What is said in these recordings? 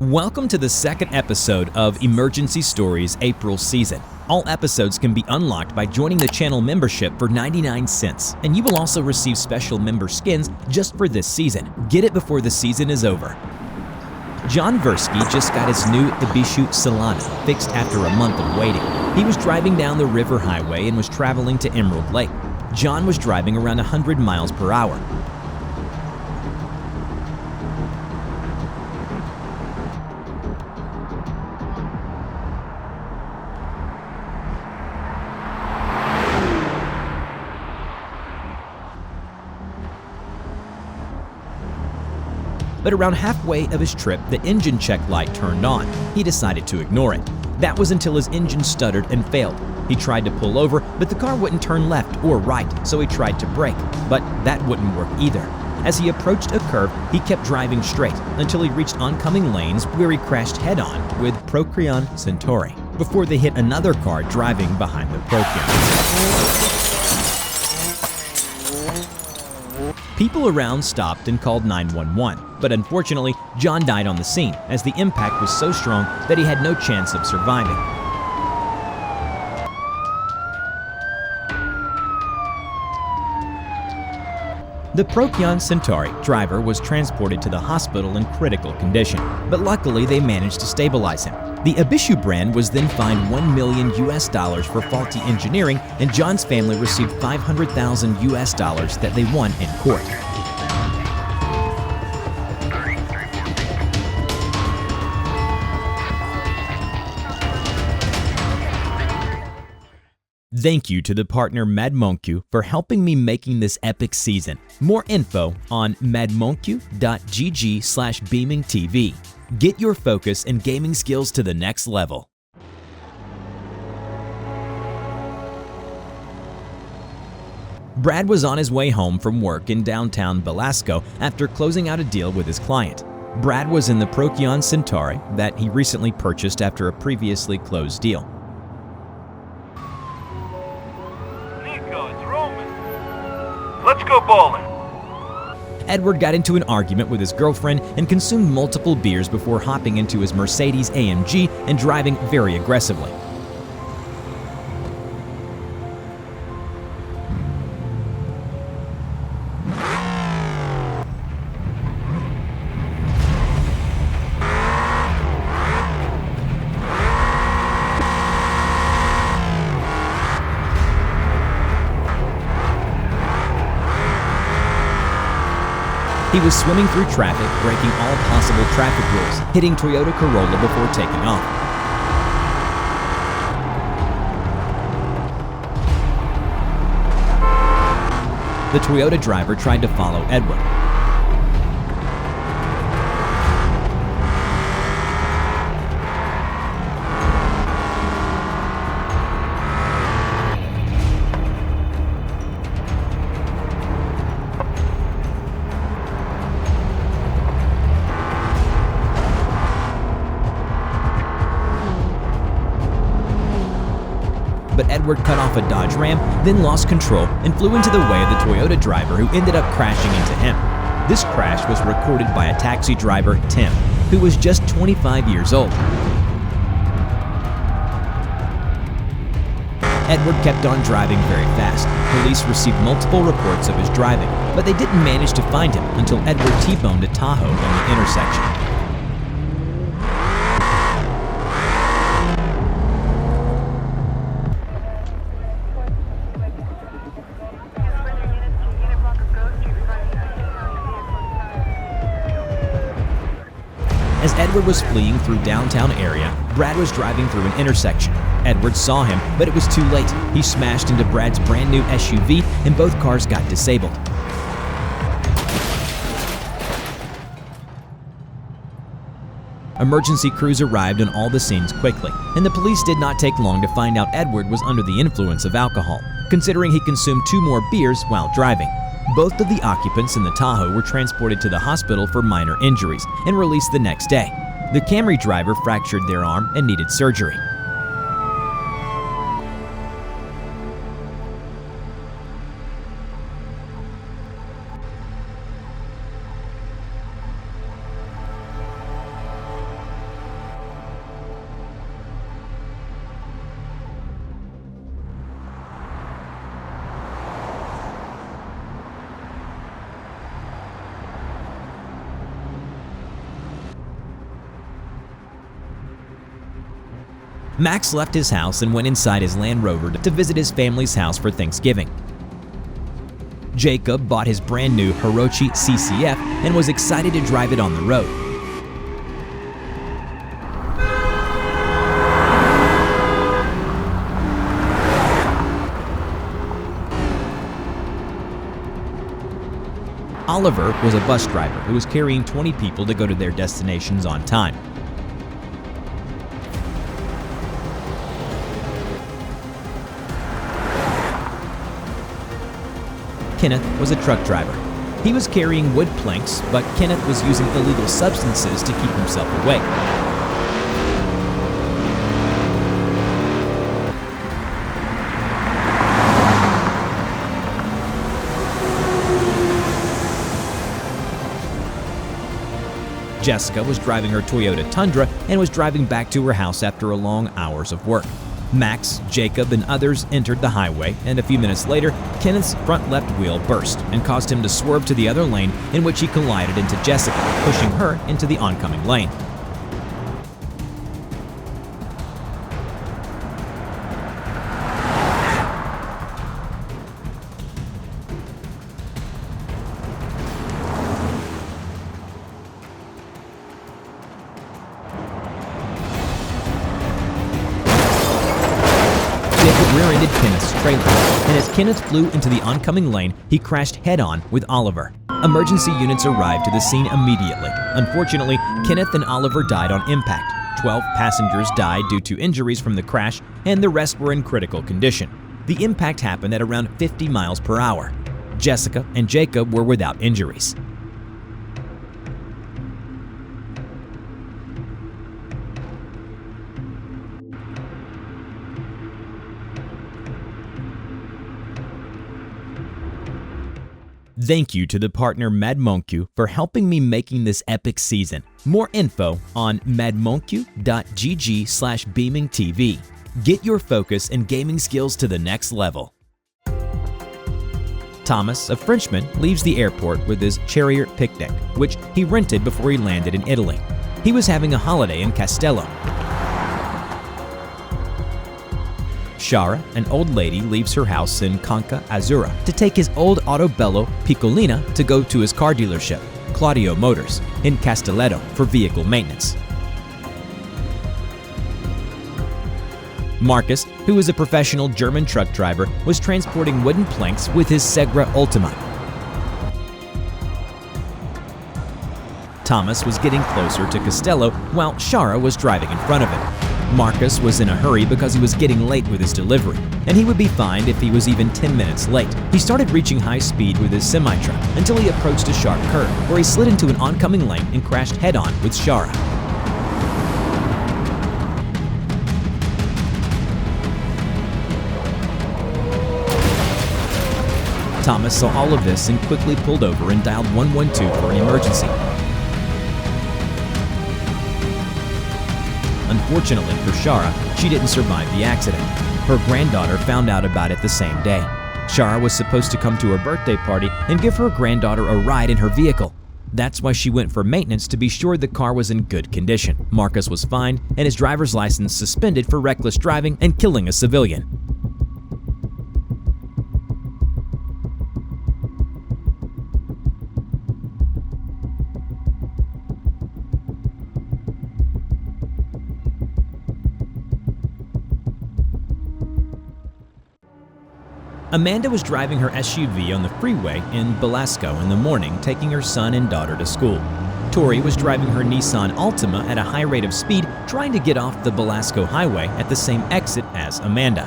Welcome to the second episode of Emergency Stories April season. All episodes can be unlocked by joining the channel membership for 99 cents, and you will also receive special member skins just for this season. Get it before the season is over. John Versky just got his new Ibishu Solana fixed after a month of waiting. He was driving down the river highway and was traveling to Emerald Lake. John was driving around 100 miles per hour. But around halfway of his trip, the engine check light turned on. He decided to ignore it. That was until his engine stuttered and failed. He tried to pull over, but the car wouldn't turn left or right, so he tried to brake, but that wouldn't work either. As he approached a curve, he kept driving straight until he reached oncoming lanes where he crashed head-on with Procyon Centauri before they hit another car driving behind the Procyon. People around stopped and called 911, but unfortunately, John died on the scene as the impact was so strong that he had no chance of surviving. The Procyon Centauri driver was transported to the hospital in critical condition, but luckily they managed to stabilize him. The Ibishu brand was then fined $1 million for faulty engineering, and John's family received $500,000 that they won in court. Thank you to the partner MADMONQ for helping me making this epic season. More info on madmonq.gg/BeamNGTV. Get your focus and gaming skills to the next level. Brad was on his way home from work in downtown Belasco after closing out a deal with his client. Brad was in the Procyon Centauri that he recently purchased after a previously closed deal. Let's go bowling. Edward got into an argument with his girlfriend and consumed multiple beers before hopping into his Mercedes AMG and driving very aggressively. He was swimming through traffic, breaking all possible traffic rules, hitting Toyota Corolla before taking off. The Toyota driver tried to follow Edward. But Edward cut off a Dodge Ram, then lost control and flew into the way of the Toyota driver who ended up crashing into him. This crash was recorded by a taxi driver, Tim, who was just 25 years old. Edward kept on driving very fast. Police received multiple reports of his driving, but they didn't manage to find him until Edward T-boned a Tahoe on the intersection. As Edward was fleeing through downtown area, Brad was driving through an intersection. Edward saw him, but it was too late. He smashed into Brad's brand new SUV and both cars got disabled. Emergency crews arrived on all the scenes quickly, and the police did not take long to find out Edward was under the influence of alcohol, considering he consumed 2 more beers while driving. Both of the occupants in the Tahoe were transported to the hospital for minor injuries and released the next day. The Camry driver fractured their arm and needed surgery. Max left his house and went inside his Land Rover to visit his family's house for Thanksgiving. Jacob bought his brand new Hirochi CCF and was excited to drive it on the road. Oliver was a bus driver who was carrying 20 people to go to their destinations on time. Kenneth was a truck driver. He was carrying wood planks, but Kenneth was using illegal substances to keep himself awake. Jessica was driving her Toyota Tundra and was driving back to her house after a long hours of work. Max, Jacob, and others entered the highway, and a few minutes later, Kenneth's front left wheel burst and caused him to swerve to the other lane, in which he collided into Jessica, pushing her into the oncoming lane. Rear-ended Kenneth's trailer, and as Kenneth flew into the oncoming lane, he crashed head-on with Oliver. Emergency units arrived to the scene immediately. Unfortunately, Kenneth and Oliver died on impact. 12 passengers died due to injuries from the crash, and the rest were in critical condition. The impact happened at around 50 miles per hour. Jessica and Jacob were without injuries. Thank you to the partner MADMONQ for helping me making this epic season. More info on madmonq.gg/BeamNGTV. Get your focus and gaming skills to the next level. Thomas, a Frenchman, leaves the airport with his Chariot picnic, which he rented before he landed in Italy. He was having a holiday in Castello. Shara, an old lady, leaves her house in Conca Azzurra to take his old Autobello Piccolina to go to his car dealership, Claudio Motors, in Castelletto for vehicle maintenance. Marcus, who is a professional German truck driver, was transporting wooden planks with his Segra Ultima. Thomas was getting closer to Castello while Shara was driving in front of him. Marcus was in a hurry because he was getting late with his delivery, and he would be fined if he was even 10 minutes late. He started reaching high speed with his semi-truck until he approached a sharp curve, where he slid into an oncoming lane and crashed head-on with Shara. Thomas saw all of this and quickly pulled over and dialed 112 for an emergency. Unfortunately for Shara, she didn't survive the accident. Her granddaughter found out about it the same day. Shara was supposed to come to her birthday party and give her granddaughter a ride in her vehicle. That's why she went for maintenance to be sure the car was in good condition. Marcus was fined and his driver's license suspended for reckless driving and killing a civilian. Amanda was driving her SUV on the freeway in Belasco in the morning, taking her son and daughter to school. Tori was driving her Nissan Altima at a high rate of speed, trying to get off the Belasco highway at the same exit as Amanda.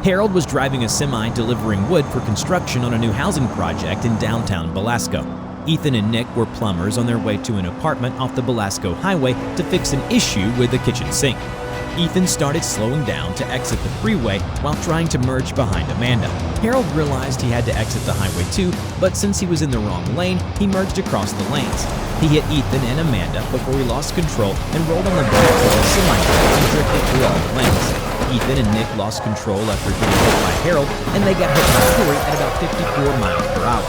Harold was driving a semi delivering wood for construction on a new housing project in downtown Belasco. Ethan and Nick were plumbers on their way to an apartment off the Belasco highway to fix an issue with the kitchen sink. Ethan started slowing down to exit the freeway while trying to merge behind Amanda. Harold realized he had to exit the highway too, but since he was in the wrong lane, he merged across the lanes. He hit Ethan and Amanda before he lost control and rolled on the back of the semi-truck and drifted through all the lanes. Ethan and Nick lost control after getting hit by Harold, and they got hit by Tori at about 54 miles per hour.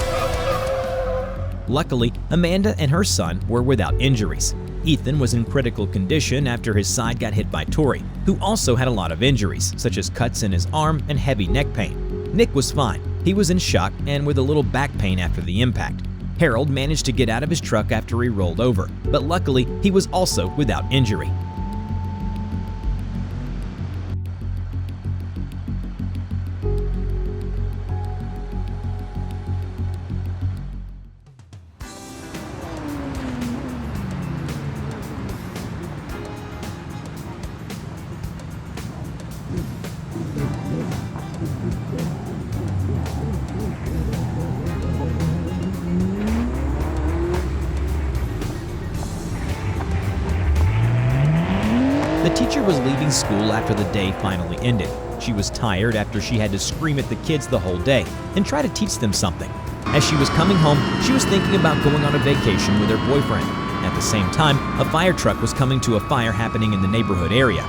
Luckily, Amanda and her son were without injuries. Ethan was in critical condition after his side got hit by Tori, who also had a lot of injuries, such as cuts in his arm and heavy neck pain. Nick was fine. He was in shock and with a little back pain after the impact. Harold managed to get out of his truck after he rolled over, but luckily he was also without injury. The teacher was leaving school after the day finally ended. She was tired after she had to scream at the kids the whole day and try to teach them something. As she was coming home, she was thinking about going on a vacation with her boyfriend. At the same time, a fire truck was coming to a fire happening in the neighborhood area.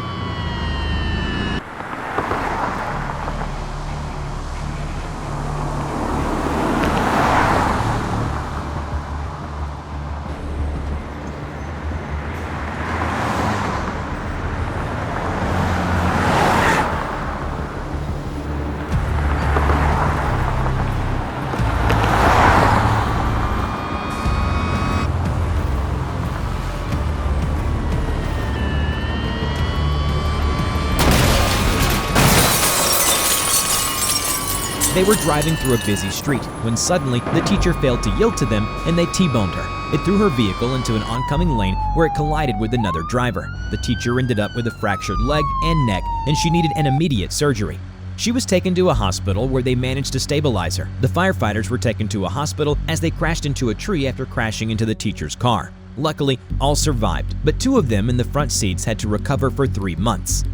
They were driving through a busy street when suddenly the teacher failed to yield to them and they T-boned her. It threw her vehicle into an oncoming lane where it collided with another driver. The teacher ended up with a fractured leg and neck and she needed an immediate surgery. She was taken to a hospital where they managed to stabilize her. The firefighters were taken to a hospital as they crashed into a tree after crashing into the teacher's car. Luckily, all survived, but 2 of them in the front seats had to recover for 3 months.